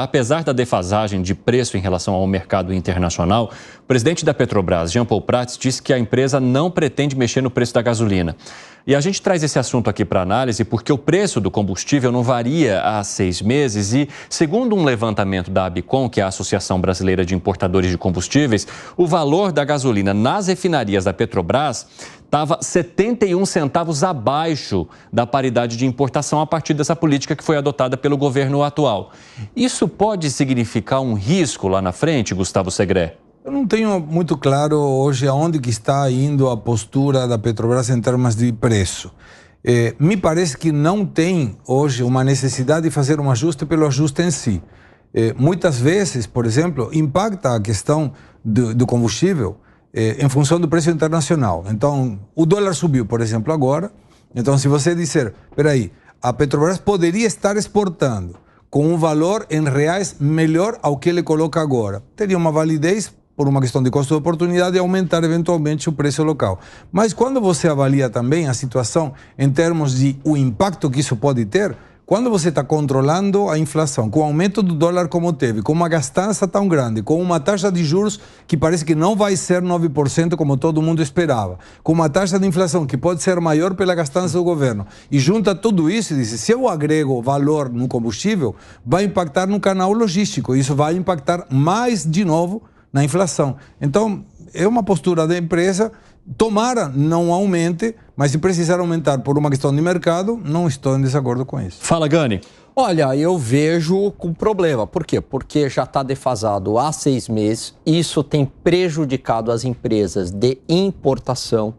Apesar da defasagem de preço em relação ao mercado internacional, o presidente da Petrobras, Jean Paul Prats, disse que a empresa não pretende mexer no preço da gasolina. E a gente traz esse assunto aqui para análise porque o preço do combustível não varia há 6 meses e, segundo um levantamento da ABICOM, que é a Associação Brasileira de Importadores de Combustíveis, o valor da gasolina nas refinarias da Petrobras estava 71 centavos abaixo da paridade de importação a partir dessa política que foi adotada pelo governo atual. Isso pode significar um risco lá na frente, Gustavo Segré? Eu não tenho muito claro hoje aonde que está indo a postura da Petrobras em termos de preço. Me parece que não tem hoje uma necessidade de fazer um ajuste pelo ajuste em si. Muitas vezes, por exemplo, impacta a questão do combustível em função do preço internacional. Então, o dólar subiu, por exemplo, agora. Então, se você disser, peraí, a Petrobras poderia estar exportando com um valor em reais melhor ao que ele coloca agora, teria uma validez por uma questão de custo de oportunidade e aumentar eventualmente o preço local. Mas quando você avalia também a situação em termos de o impacto que isso pode ter, quando você está controlando a inflação, com o aumento do dólar como teve, com uma gastança tão grande, com uma taxa de juros que parece que não vai ser 9% como todo mundo esperava, com uma taxa de inflação que pode ser maior pela gastança do governo, e junta tudo isso e diz, se eu agrego valor no combustível, vai impactar no canal logístico, isso vai impactar mais de novo na inflação. Então, é uma postura da empresa, tomara não aumente, mas se precisar aumentar por uma questão de mercado, não estou em desacordo com isso. Fala, Gani. Olha, eu vejo com problema. Por quê? Porque já está defasado há 6 meses. Isso tem prejudicado as empresas de importação,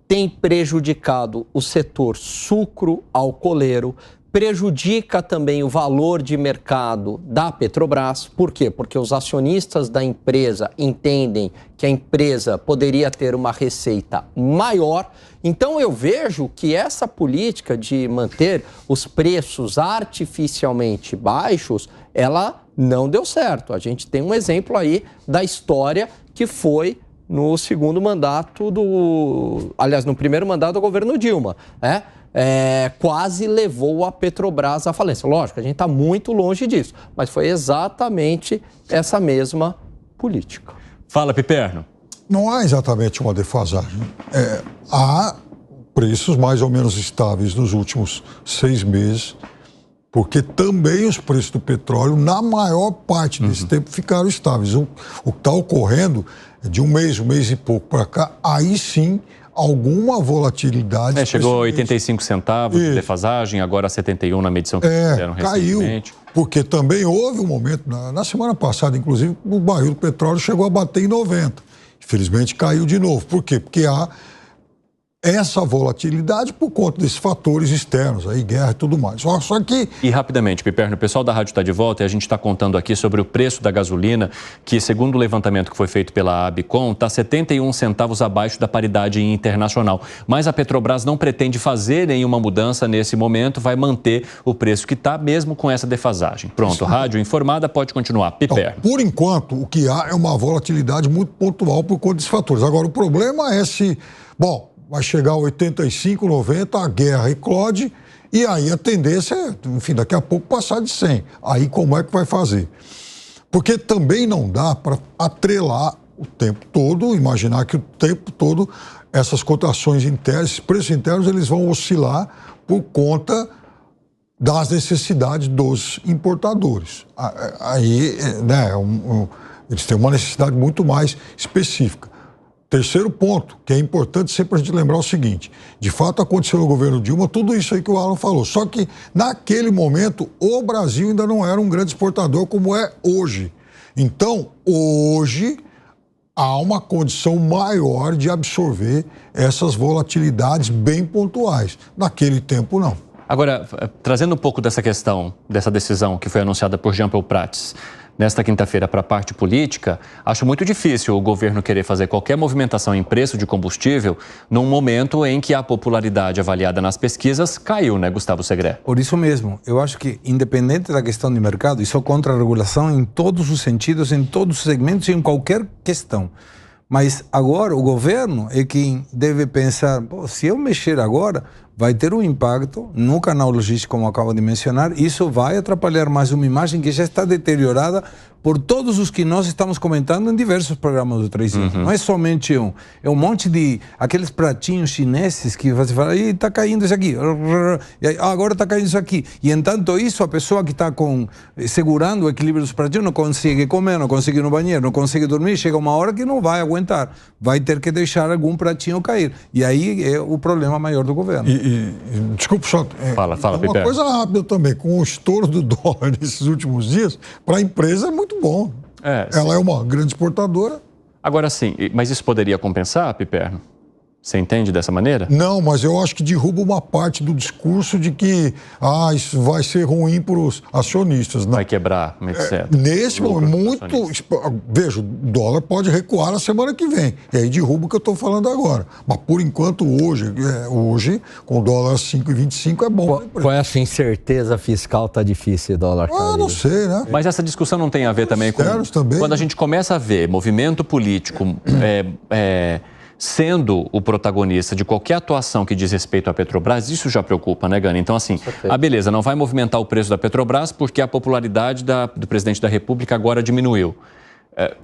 tem prejudicado o setor sucro-alcooleiro, prejudica também o valor de mercado da Petrobras. Por quê? Porque os acionistas da empresa entendem que a empresa poderia ter uma receita maior. Então eu vejo que essa política de manter os preços artificialmente baixos, ela não deu certo. A gente tem um exemplo aí da história que foi no segundo mandato no primeiro mandato do governo Dilma, né? Quase levou a Petrobras à falência. Lógico, a gente está muito longe disso, mas foi exatamente essa mesma política. Fala, Piperno. Não há exatamente uma defasagem. Há preços mais ou menos estáveis nos últimos 6 meses, porque também os preços do petróleo, na maior parte desse tempo, ficaram estáveis. O que está ocorrendo de um mês e pouco para cá, aí sim, alguma volatilidade. Chegou a 85 centavos de defasagem, agora 71 na medição que fizeram recentemente. Caiu, porque também houve um momento, na semana passada, inclusive, o barril do petróleo chegou a bater em 90. Infelizmente caiu de novo. Por quê? Porque há essa volatilidade por conta desses fatores externos, aí guerra e tudo mais. Só que... E rapidamente, Piperno, o pessoal da rádio está de volta e a gente está contando aqui sobre o preço da gasolina, que segundo o levantamento que foi feito pela ABICOM, está 71 centavos abaixo da paridade internacional. Mas a Petrobras não pretende fazer nenhuma mudança nesse momento, vai manter o preço que está, mesmo com essa defasagem. Pronto, rádio informada, pode continuar. Piperno. Então, por enquanto, o que há é uma volatilidade muito pontual por conta desses fatores. Agora, o problema é se... vai chegar a 85, 90, a guerra eclode, e aí a tendência é, enfim, daqui a pouco passar de 100. Aí como é que vai fazer? Porque também não dá para atrelar o tempo todo, imaginar que o tempo todo essas cotações internas, esses preços internos, eles vão oscilar por conta das necessidades dos importadores. Aí, né, eles têm uma necessidade muito mais específica. Terceiro ponto, que é importante sempre a gente lembrar o seguinte, de fato aconteceu no governo Dilma tudo isso aí que o Alan falou, só que naquele momento o Brasil ainda não era um grande exportador como é hoje. Então, hoje há uma condição maior de absorver essas volatilidades bem pontuais. Naquele tempo, não. Agora, trazendo um pouco dessa questão, dessa decisão que foi anunciada por Jean Paul Prats, nesta quinta-feira para a parte política, acho muito difícil o governo querer fazer qualquer movimentação em preço de combustível num momento em que a popularidade avaliada nas pesquisas caiu, né, Gustavo Segré? Por isso mesmo, eu acho que, independente da questão de mercado, isso é contra a regulação em todos os sentidos, em todos os segmentos e em qualquer questão. Mas agora o governo é quem deve pensar, se eu mexer agora, vai ter um impacto no canal logístico, como acabo de mencionar. Isso vai atrapalhar mais uma imagem que já está deteriorada por todos os que nós estamos comentando em diversos programas do 3i. Não é somente um. É um monte de aqueles pratinhos chineses que você fala, está caindo isso aqui, agora está caindo isso aqui. E, entanto, isso, a pessoa que está segurando o equilíbrio dos pratinhos não consegue comer, não consegue ir no banheiro, não consegue dormir, chega uma hora que não vai aguentar. Vai ter que deixar algum pratinho cair. E aí é o problema maior do governo. Desculpa, só. Fala, uma Piper. coisa rápida também. Com o estouro do dólar nesses últimos dias, para a empresa é muito bom. Ela é uma grande exportadora. Agora sim, mas isso poderia compensar, Piperno? Você entende dessa maneira? Não, mas eu acho que derruba uma parte do discurso de que isso vai ser ruim para os acionistas. Vai quebrar, etc. Nesse momento, veja, o dólar pode recuar na semana que vem. E aí derruba o que eu estou falando agora. Mas por enquanto, hoje com o dólar 5,25 é bom. Com essa incerteza fiscal tá difícil o dólar cair. Não sei, né? Mas essa discussão não tem a ver também com... também. Quando a gente começa a ver movimento político sendo o protagonista de qualquer atuação que diz respeito à Petrobras, isso já preocupa, né, Gani? Então, assim, beleza, não vai movimentar o preço da Petrobras porque a popularidade do presidente da República agora diminuiu.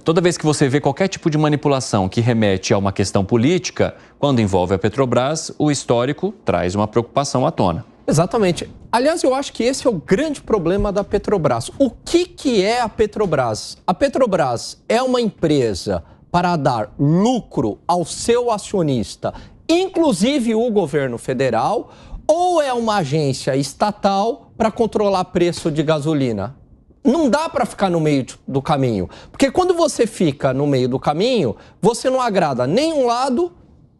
Toda vez que você vê qualquer tipo de manipulação que remete a uma questão política, quando envolve a Petrobras, o histórico traz uma preocupação à tona. Exatamente. Aliás, eu acho que esse é o grande problema da Petrobras. O que é a Petrobras? A Petrobras é uma empresa para dar lucro ao seu acionista, inclusive o governo federal, ou é uma agência estatal para controlar preço de gasolina? Não dá para ficar no meio do caminho, porque quando você fica no meio do caminho, você não agrada nem um lado,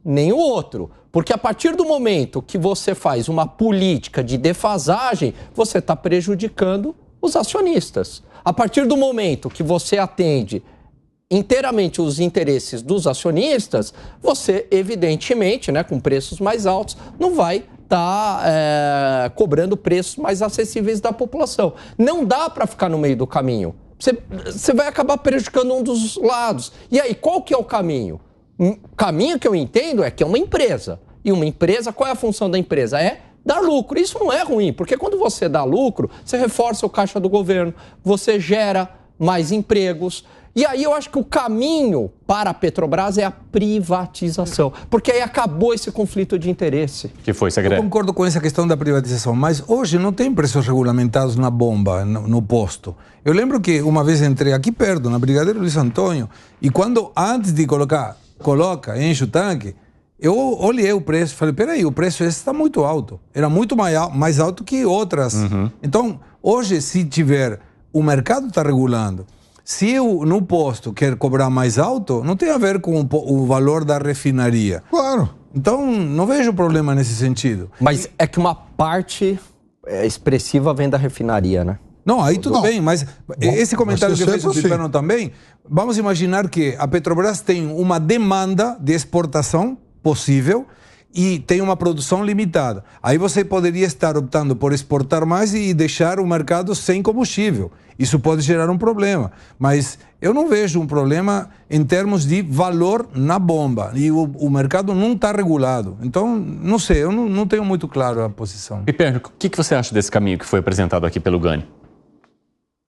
nem o outro. Porque a partir do momento que você faz uma política de defasagem, você está prejudicando os acionistas. A partir do momento que você atende inteiramente os interesses dos acionistas, você, evidentemente, né, com preços mais altos, não vai estar cobrando preços mais acessíveis da população. Não dá para ficar no meio do caminho. Você vai acabar prejudicando um dos lados. E aí, qual que é o caminho? O caminho que eu entendo é que é uma empresa. E uma empresa, qual é a função da empresa? É dar lucro. Isso não é ruim, porque quando você dá lucro, você reforça o caixa do governo, você gera mais empregos. E aí eu acho que o caminho para a Petrobras é a privatização, porque aí acabou esse conflito de interesse. Que foi, Segredo? Eu concordo com essa questão da privatização, mas hoje não tem preços regulamentados na bomba, no posto. Eu lembro que uma vez entrei aqui perto, na Brigadeiro Luiz Antônio, e quando antes de enche o tanque, eu olhei o preço e falei, peraí, o preço esse está muito alto. Era muito mais alto que outras. Então, hoje, se tiver, o mercado está regulando. Se eu, no posto, quer cobrar mais alto, não tem a ver com o valor da refinaria. Claro. Então, não vejo problema nesse sentido. Mas é que uma parte expressiva vem da refinaria, né? Não, aí tudo bem, mas esse comentário que fez o Piperno também, vamos imaginar que a Petrobras tem uma demanda de exportação possível e tem uma produção limitada. Aí você poderia estar optando por exportar mais e deixar o mercado sem combustível. Isso pode gerar um problema, mas eu não vejo um problema em termos de valor na bomba. E o mercado não está regulado. Então, não sei, eu não tenho muito claro a posição. Piperno, o que você acha desse caminho que foi apresentado aqui pelo Gani?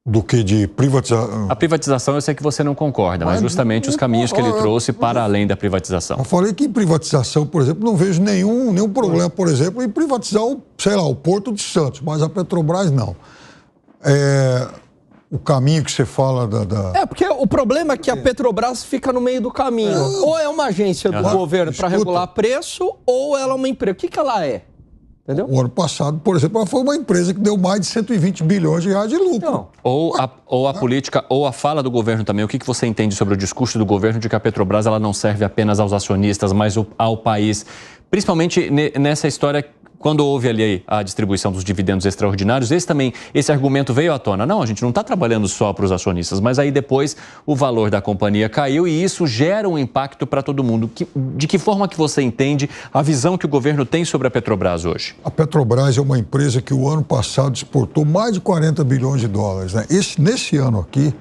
Do que de privatização? A privatização eu sei que você não concorda, mas justamente os caminhos que ele trouxe para além da privatização. Eu falei que em privatização, por exemplo, não vejo nenhum problema, por exemplo, em privatizar o Porto de Santos, mas a Petrobras não. O caminho que você fala porque o problema é que a Petrobras fica no meio do caminho. Ou é uma agência do governo para regular preço, ou ela é uma empresa. O que ela é? Entendeu? O ano passado, por exemplo, ela foi uma empresa que deu mais de 120 bilhões de reais de lucro. Então, ou a política, ou a fala do governo também. O que você entende sobre o discurso do governo de que a Petrobras ela não serve apenas aos acionistas, mas ao país? Principalmente nessa história, quando houve ali a distribuição dos dividendos extraordinários, esse argumento veio à tona. Não, a gente não está trabalhando só para os acionistas, mas aí depois o valor da companhia caiu e isso gera um impacto para todo mundo. De que forma que você entende a visão que o governo tem sobre a Petrobras hoje? A Petrobras é uma empresa que o ano passado exportou mais de 40 bilhões de dólares. Né? Nesse ano aqui,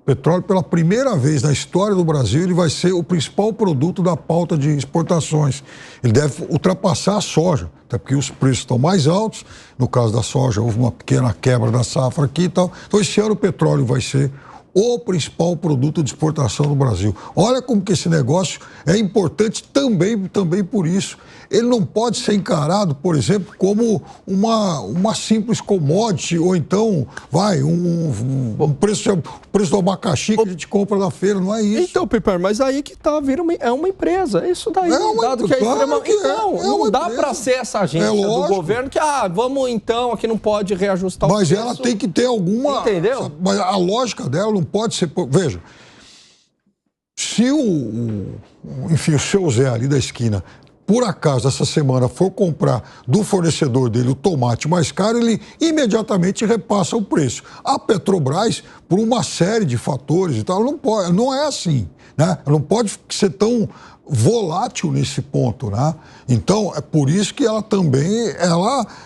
Petróleo, pela primeira vez na história do Brasil, ele vai ser o principal produto da pauta de exportações. Ele deve ultrapassar a soja, até porque os preços estão mais altos. No caso da soja, houve uma pequena quebra da safra aqui e tal. Então, esse ano o petróleo vai ser o principal produto de exportação do Brasil. Olha como que esse negócio é importante também por isso. Ele não pode ser encarado, por exemplo, como uma simples commodity, ou então, um preço do abacaxi que a gente compra na feira, não é isso. Então, Piper, mas aí que tá, é uma empresa. Isso daí, dado que é extremamente... Então, não dá para ser essa agência do governo que, vamos então, aqui não pode reajustar o preço. Mas ela tem que ter alguma... Entendeu? Mas a lógica dela não pode ser... Veja, se o seu Zé ali da esquina, por acaso, essa semana for comprar do fornecedor dele o tomate mais caro, ele imediatamente repassa o preço. A Petrobras, por uma série de fatores e tal, não é assim, né? Não pode ser tão volátil nesse ponto, né? Então, é por isso que ela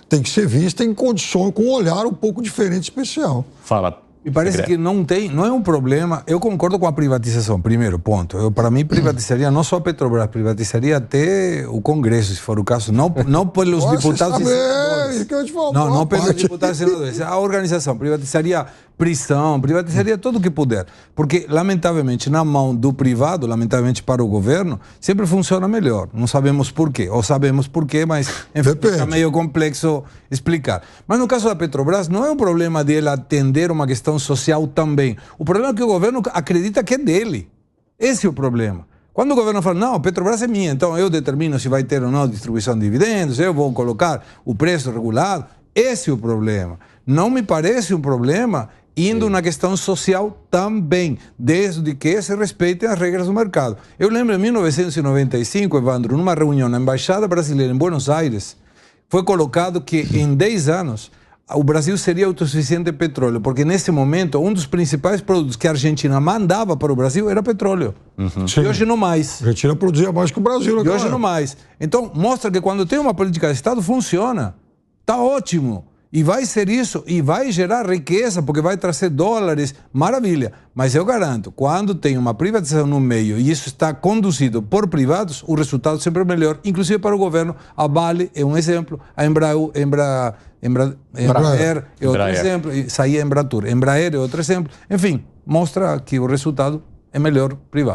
tem que ser vista em condições, com um olhar um pouco diferente, especial. Fala. Me parece que não é um problema. Eu concordo com a privatização, primeiro ponto. Para mim, privatizaria não só a Petrobras, privatizaria até o Congresso, se for o caso. Não pelos deputados e senadores. Não pelos deputados e senadores. A organização privatizaria prisão, privatizaria tudo o que puder. Porque, lamentavelmente, na mão do privado, lamentavelmente para o governo, sempre funciona melhor. Não sabemos por quê. Ou sabemos por quê, mas fica meio complexo explicar. Mas no caso da Petrobras, não é um problema dele atender uma questão social também. O problema é que o governo acredita que é dele. Esse é o problema. Quando o governo fala, não, a Petrobras é minha, então eu determino se vai ter ou não distribuição de dividendos, eu vou colocar o preço regulado, esse é o problema. Não me parece um problema indo na questão social também, desde que se respeitem as regras do mercado. Eu lembro em 1995, Evandro, numa reunião na Embaixada Brasileira em Buenos Aires, foi colocado que em 10 anos o Brasil seria autossuficiente em petróleo, porque nesse momento um dos principais produtos que a Argentina mandava para o Brasil era petróleo. E hoje não mais. A Argentina produzia mais que o Brasil. E hoje não mais. Então mostra que quando tem uma política de Estado funciona. Está ótimo. E vai ser isso, e vai gerar riqueza, porque vai trazer dólares, maravilha. Mas eu garanto, quando tem uma privatização no meio e isso está conduzido por privados, o resultado sempre é melhor, inclusive para o governo. A Vale é um exemplo, a Embraer é outro exemplo, e saía a Embratur. Embraer é outro exemplo. Enfim, mostra que o resultado é melhor privado.